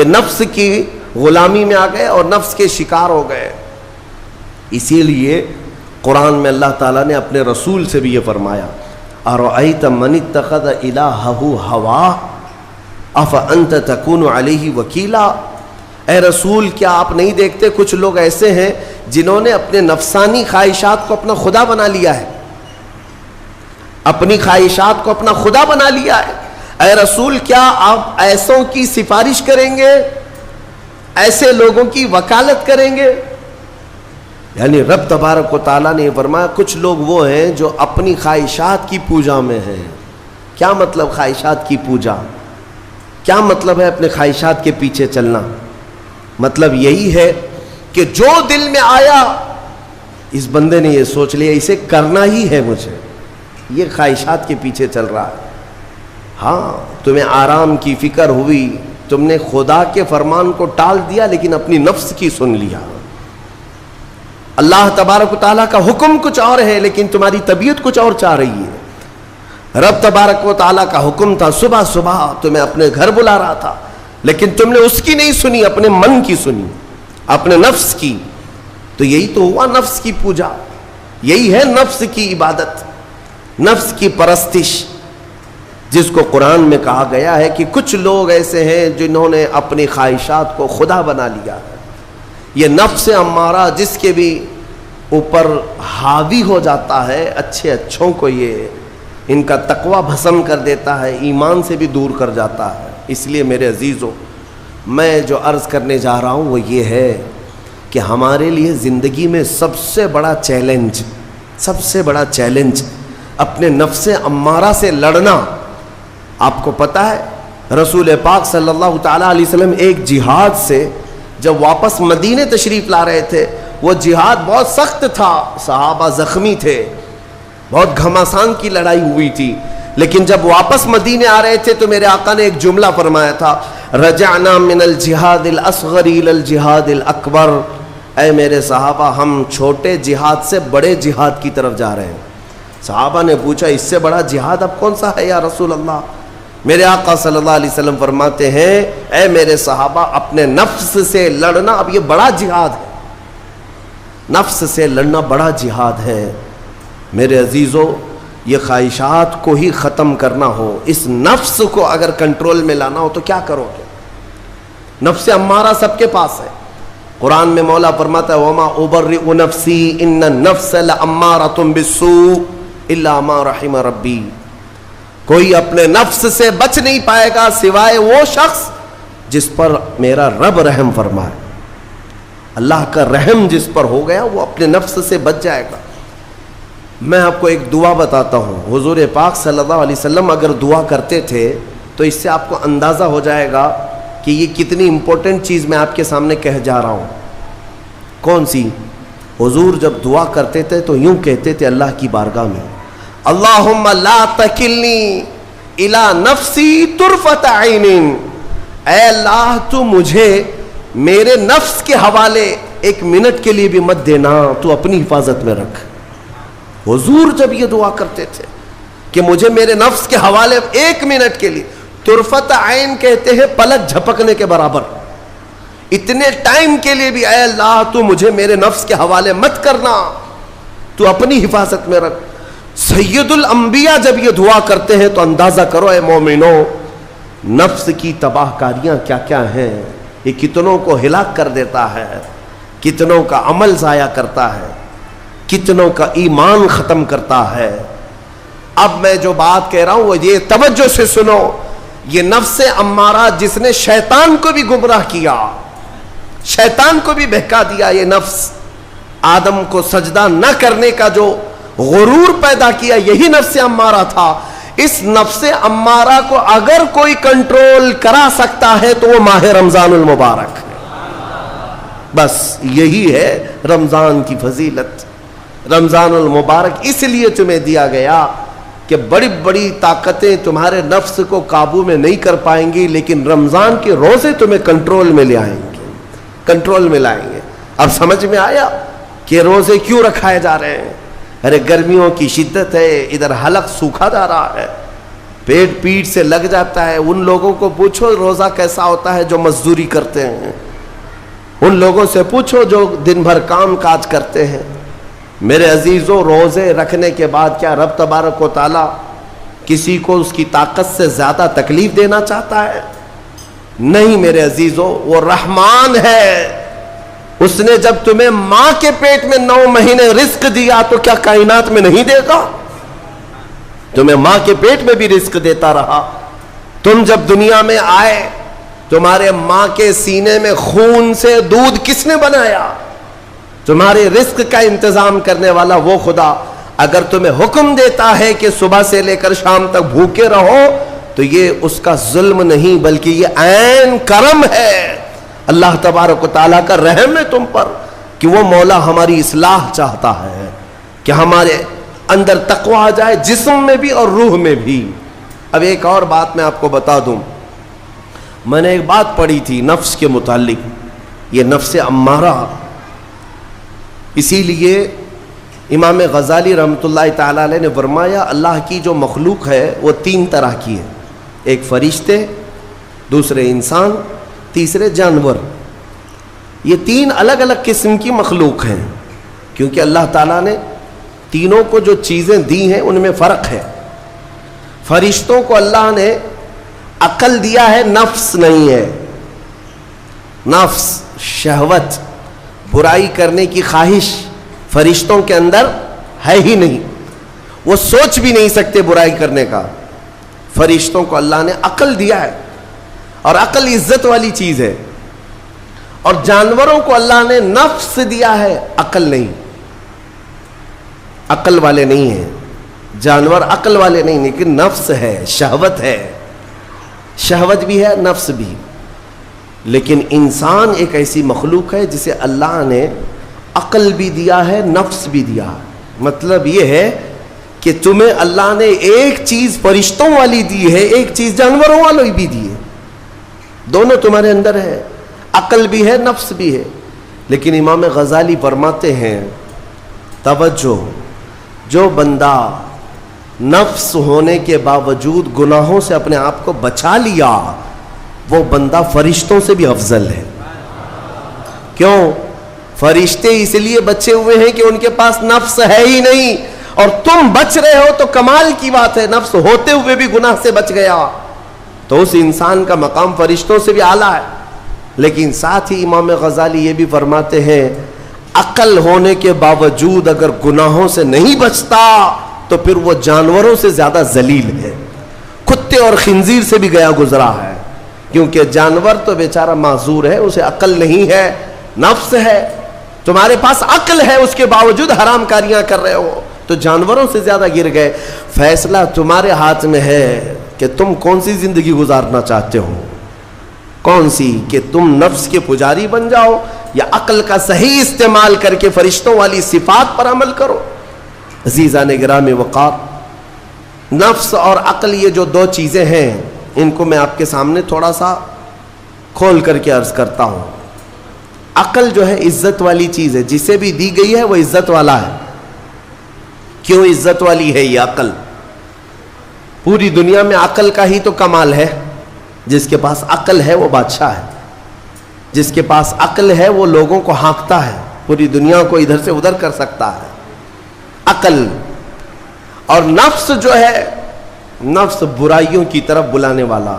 نفس کی غلامی میں آ گئے اور نفس کے شکار ہو گئے. اسی لیے قرآن میں اللہ تعالیٰ نے اپنے رسول سے بھی یہ فرمایا اَرَأَيْتَ مَنِ اتَّخَذَ إِلَٰهَهُ هَوَاهُ أَفَأَنْتَ تَكُونُ عَلَيْهِ وَكِيلًا. اے رسول کیا آپ نہیں دیکھتے کچھ لوگ ایسے ہیں جنہوں نے اپنے نفسانی خواہشات کو اپنا خدا بنا لیا ہے, اپنی خواہشات کو اپنا خدا بنا لیا ہے. اے رسول کیا آپ ایسوں کی سفارش کریں گے, ایسے لوگوں کی وکالت کریں گے؟ یعنی رب تبارک و تعالیٰ نے یہ فرمایا کچھ لوگ وہ ہیں جو اپنی خواہشات کی پوجا میں ہیں. کیا مطلب خواہشات کی پوجا؟ کیا مطلب ہے اپنے خواہشات کے پیچھے چلنا؟ مطلب یہی ہے کہ جو دل میں آیا اس بندے نے یہ سوچ لیا اسے کرنا ہی ہے مجھے, یہ خواہشات کے پیچھے چل رہا ہے. ہاں تمہیں آرام کی فکر ہوئی, تم نے خدا کے فرمان کو ٹال دیا لیکن اپنی نفس کی سن لیا. اللہ تبارک و تعالیٰ کا حکم کچھ اور ہے لیکن تمہاری طبیعت کچھ اور چاہ رہی ہے. رب تبارک و تعالیٰ کا حکم تھا صبح صبح تمہیں اپنے گھر بلا رہا تھا لیکن تم نے اس کی نہیں سنی, اپنے من کی سنی, اپنے نفس کی. تو یہی تو ہوا نفس کی پوجا, یہی ہے نفس کی عبادت, نفس کی پرستش, جس کو قرآن میں کہا گیا ہے کہ کچھ لوگ ایسے ہیں جنہوں نے اپنی خواہشات کو خدا بنا لیا ہے. یہ نفس امارہ جس کے بھی اوپر حاوی ہو جاتا ہے, اچھے اچھوں کو یہ ان کا تقوی بھسم کر دیتا ہے, ایمان سے بھی دور کر جاتا ہے. اس لیے میرے عزیزو میں جو عرض کرنے جا رہا ہوں وہ یہ ہے کہ ہمارے لیے زندگی میں سب سے بڑا چیلنج اپنے نفس امارہ سے لڑنا. آپ کو پتہ ہے رسول پاک صلی اللہ تعالیٰ علیہ وسلم ایک جہاد سے جب واپس مدینے تشریف لا رہے تھے, وہ جہاد بہت سخت تھا, صحابہ زخمی تھے, بہت گھماسان کی لڑائی ہوئی تھی, لیکن جب واپس مدینے آ رہے تھے تو میرے آقا نے ایک جملہ فرمایا تھا رجعنا من الجہاد الاصغر الى الجہاد الاکبر. اے میرے صحابہ ہم چھوٹے جہاد سے بڑے جہاد کی طرف جا رہے ہیں. صحابہ نے پوچھا اس سے بڑا جہاد اب کون سا ہے یا رسول اللہ؟ میرے آقا صلی اللہ علیہ وسلم فرماتے ہیں اے میرے صحابہ اپنے نفس سے لڑنا اب یہ بڑا جہاد ہے, نفس سے لڑنا بڑا جہاد ہے. میرے عزیزو یہ خواہشات کو ہی ختم کرنا ہو, اس نفس کو اگر کنٹرول میں لانا ہو تو کیا کرو گے؟ نفس امارہ سب کے پاس ہے. قرآن میں مولا فرماتا ہے وما ابرئ نفسی ان النفس لامارۃ بالسوء الا ما رحم ربی. کوئی اپنے نفس سے بچ نہیں پائے گا سوائے وہ شخص جس پر میرا رب رحم فرمائے. اللہ کا رحم جس پر ہو گیا وہ اپنے نفس سے بچ جائے گا. میں آپ کو ایک دعا بتاتا ہوں, حضور پاک صلی اللہ علیہ وسلم اگر دعا کرتے تھے تو اس سے آپ کو اندازہ ہو جائے گا کہ یہ کتنی امپورٹنٹ چیز میں آپ کے سامنے کہہ جا رہا ہوں. کون سی؟ حضور جب دعا کرتے تھے تو یوں کہتے تھے اللہ کی بارگاہ میں اللہم لا تکلنی الی نفسی طرفۃ عین. اے اللہ تو مجھے میرے نفس کے حوالے ایک منٹ کے لیے بھی مت دینا, تو اپنی حفاظت میں رکھ. حضور جب یہ دعا کرتے تھے کہ مجھے میرے نفس کے حوالے ایک منٹ کے لیے, طرفۃ عین کہتے ہیں پلک جھپکنے کے برابر, اتنے ٹائم کے لیے بھی اے اللہ تو مجھے میرے نفس کے حوالے مت کرنا, تو اپنی حفاظت میں رکھ. سید الانبیاء جب یہ دعا کرتے ہیں تو اندازہ کرو اے مومنو نفس کی تباہ کاریاں کیا کیا ہیں. یہ کتنوں کو ہلاک کر دیتا ہے, کتنوں کا عمل ضائع کرتا ہے, کتنوں کا ایمان ختم کرتا ہے. اب میں جو بات کہہ رہا ہوں وہ یہ توجہ سے سنو, یہ نفس امارہ جس نے شیطان کو بھی گمراہ کیا, شیطان کو بھی بہکا دیا, یہ نفس آدم کو سجدہ نہ کرنے کا جو غرور پیدا کیا یہی نفس امارہ تھا. اس نفس امارہ کو اگر کوئی کنٹرول کرا سکتا ہے تو وہ ماہ رمضان المبارک ہے. بس یہی ہے رمضان کی فضیلت. رمضان المبارک اس لیے تمہیں دیا گیا کہ بڑی بڑی طاقتیں تمہارے نفس کو قابو میں نہیں کر پائیں گی, لیکن رمضان کے روزے تمہیں کنٹرول میں لے آئیں گے, کنٹرول میں لائیں گے. اب سمجھ میں آیا کہ روزے کیوں رکھائے جا رہے ہیں؟ ارے گرمیوں کی شدت ہے, ادھر حلق سوکھا جا رہا ہے, پیٹ پیٹ سے لگ جاتا ہے. ان لوگوں کو پوچھو روزہ کیسا ہوتا ہے جو مزدوری کرتے ہیں, ان لوگوں سے پوچھو جو دن بھر کام کاج کرتے ہیں. میرے عزیزوں, روزے رکھنے کے بعد کیا رب تبارک و تعالی کسی کو اس کی طاقت سے زیادہ تکلیف دینا چاہتا ہے؟ نہیں میرے عزیزوں, وہ رحمان ہے. اس نے جب تمہیں ماں کے پیٹ میں 9 مہینے رزق دیا تو کیا کائنات میں نہیں دے گا؟ تمہیں ماں کے پیٹ میں بھی رزق دیتا رہا. تم جب دنیا میں آئے, تمہارے ماں کے سینے میں خون سے دودھ کس نے بنایا؟ تمہارے رزق کا انتظام کرنے والا وہ خدا. اگر تمہیں حکم دیتا ہے کہ صبح سے لے کر شام تک بھوکے رہو, تو یہ اس کا ظلم نہیں بلکہ یہ عین کرم ہے. اللہ تبارک و تعالیٰ کا رحم ہے تم پر کہ وہ مولا ہماری اصلاح چاہتا ہے کہ ہمارے اندر تقوی آ جائے, جسم میں بھی اور روح میں بھی. اب ایک اور بات میں آپ کو بتا دوں, میں نے ایک بات پڑھی تھی نفس کے متعلق, یہ نفس امارہ. اسی لیے امام غزالی رحمۃ اللہ تعالی علیہ نے فرمایا اللہ کی جو مخلوق ہے وہ 3 طرح کی ہے. ایک فرشتے, دوسرے انسان, تیسرے جانور. یہ 3 الگ الگ قسم کی مخلوق ہیں, کیونکہ اللہ تعالیٰ نے تینوں کو جو چیزیں دی ہیں ان میں فرق ہے. فرشتوں کو اللہ نے عقل دیا ہے, نفس نہیں ہے. نفس, شہوت, برائی کرنے کی خواہش فرشتوں کے اندر ہے ہی نہیں, وہ سوچ بھی نہیں سکتے برائی کرنے کا. فرشتوں کو اللہ نے عقل دیا ہے, اور عقل عزت والی چیز ہے. اور جانوروں کو اللہ نے نفس دیا ہے, عقل نہیں. عقل والے نہیں ہیں جانور, عقل والے نہیں, لیکن نفس ہے, شہوت ہے. شہوت بھی ہے, نفس بھی. لیکن انسان ایک ایسی مخلوق ہے جسے اللہ نے عقل بھی دیا ہے, نفس بھی دیا. مطلب یہ ہے کہ تمہیں اللہ نے ایک چیز فرشتوں والی دی ہے, ایک چیز جانوروں والی بھی دی ہے. دونوں تمہارے اندر ہے, عقل بھی ہے, نفس بھی ہے. لیکن امام غزالی فرماتے ہیں توجہ, جو بندہ نفس ہونے کے باوجود گناہوں سے اپنے آپ کو بچا لیا, وہ بندہ فرشتوں سے بھی افضل ہے. کیوں؟ فرشتے اس لیے بچے ہوئے ہیں کہ ان کے پاس نفس ہے ہی نہیں, اور تم بچ رہے ہو تو کمال کی بات ہے. نفس ہوتے ہوئے بھی گناہ سے بچ گیا تو اس انسان کا مقام فرشتوں سے بھی اعلیٰ ہے. لیکن ساتھ ہی امام غزالی یہ بھی فرماتے ہیں عقل ہونے کے باوجود اگر گناہوں سے نہیں بچتا تو پھر وہ جانوروں سے زیادہ ذلیل ہے, کتے اور خنزیر سے بھی گیا گزرا ہے. کیونکہ جانور تو بیچارہ معذور ہے, اسے عقل نہیں ہے, نفس ہے. تمہارے پاس عقل ہے, اس کے باوجود حرام کاریاں کر رہے ہو تو جانوروں سے زیادہ گر گئے. فیصلہ تمہارے ہاتھ میں ہے کہ تم کون سی زندگی گزارنا چاہتے ہو, کون سی, کہ تم نفس کے پجاری بن جاؤ یا عقل کا صحیح استعمال کر کے فرشتوں والی صفات پر عمل کرو. عزیزان گرامی وقار, نفس اور عقل یہ جو 2 چیزیں ہیں ان کو میں آپ کے سامنے تھوڑا سا کھول کر کے عرض کرتا ہوں. عقل جو ہے عزت والی چیز ہے, جسے بھی دی گئی ہے وہ عزت والا ہے. کیوں عزت والی ہے یہ عقل؟ پوری دنیا میں عقل کا ہی تو کمال ہے. جس کے پاس عقل ہے وہ بادشاہ ہے, جس کے پاس عقل ہے وہ لوگوں کو ہانکتا ہے, پوری دنیا کو ادھر سے ادھر کر سکتا ہے. عقل. اور نفس جو ہے, نفس برائیوں کی طرف بلانے والا,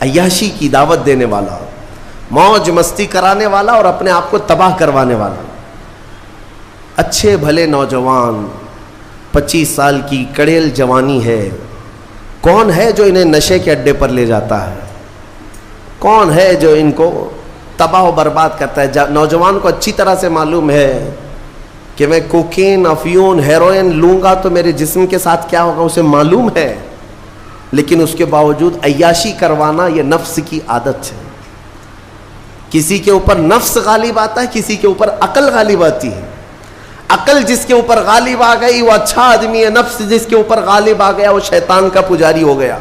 عیاشی کی دعوت دینے والا, موج مستی کرانے والا اور اپنے آپ کو تباہ کروانے والا. اچھے بھلے نوجوان 25 سال کی کڑیل جوانی ہے, کون ہے جو انہیں نشے کے اڈے پر لے جاتا ہے؟ کون ہے جو ان کو تباہ و برباد کرتا ہے؟ نوجوان کو اچھی طرح سے معلوم ہے کہ میں کوکین, افیون, ہیروئن لوں گا تو میرے جسم کے ساتھ کیا ہوگا, اسے معلوم ہے. لیکن اس کے باوجود عیاشی کروانا یہ نفس کی عادت ہے. کسی کے اوپر نفس غالب آتا ہے, کسی کے اوپر عقل غالب آتی ہے. عقل جس کے اوپر غالب آ گئی وہ اچھا آدمی ہے, نفس جس کے اوپر غالب آ گیا وہ شیطان کا پجاری ہو گیا,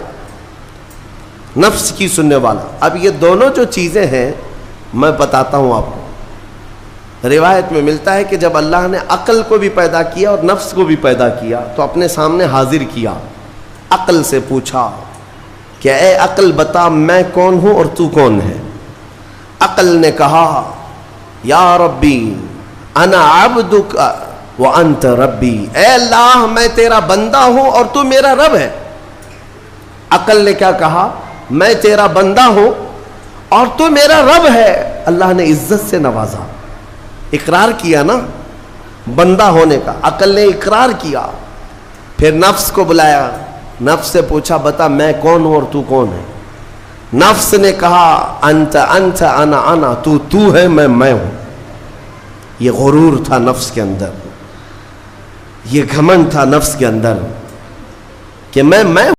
نفس کی سننے والا. اب یہ دونوں جو چیزیں ہیں میں بتاتا ہوں آپ کو. روایت میں ملتا ہے کہ جب اللہ نے عقل کو بھی پیدا کیا اور نفس کو بھی پیدا کیا تو اپنے سامنے حاضر کیا. عقل سے پوچھا کہ اے عقل بتا میں کون ہوں اور تو کون ہے؟ عقل نے کہا یا ربی انا عبدک وانت ربی، اے اللہ میں تیرا بندہ ہوں اور تو میرا رب ہے۔ عقل نے کیا کہا؟ میں تیرا بندہ ہوں اور تو میرا رب ہے۔ اللہ نے عزت سے نوازا، اقرار کیا نا بندہ ہونے کا، عقل نے اقرار کیا۔ پھر نفس کو بلایا، نفس سے پوچھا بتا میں کون ہوں اور تو کون ہے؟ نفس نے کہا انت انت انا انا، تو ہے میں ہوں۔ یہ غرور تھا نفس کے اندر، یہ گھمنڈ تھا نفس کے اندر کہ میں